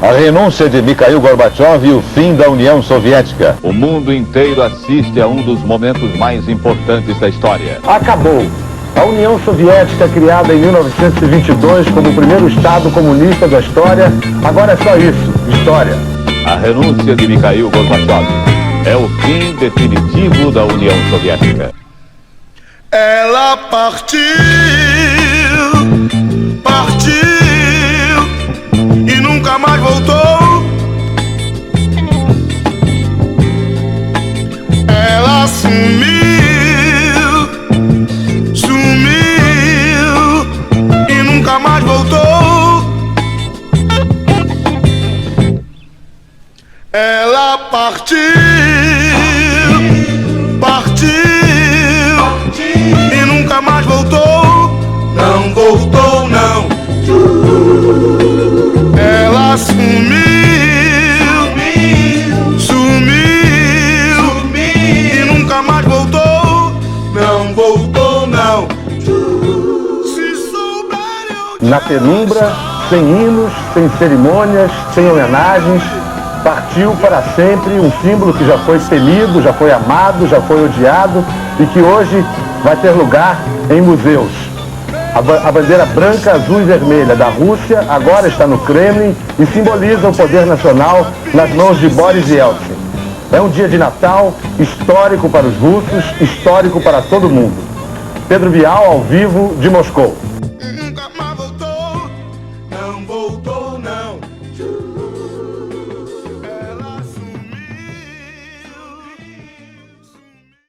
A renúncia de Mikhail Gorbachev e o fim da União Soviética. O mundo inteiro assiste a um dos momentos mais importantes da história. Acabou. A União Soviética, criada em 1922 como o primeiro Estado comunista da história, agora é só isso, história. A renúncia de Mikhail Gorbachev é o fim definitivo da União Soviética. Ela partiu e nunca mais voltou. Ela sumiu e nunca mais voltou. Ela partiu e nunca mais voltou. Não voltou, não. Ela sumiu e nunca mais voltou. Não voltou, não. Se souberem onde... Na penumbra, sem hinos, sem cerimônias, sem homenagens, partiu para sempre um símbolo que já foi temido, já foi amado, já foi odiado e que hoje vai ter lugar em museus. A bandeira branca, azul e vermelha da Rússia agora está no Kremlin e simboliza o poder nacional nas mãos de Boris Yeltsin. É um dia de Natal histórico para os russos, histórico para todo mundo. Pedro Bial, ao vivo, de Moscou.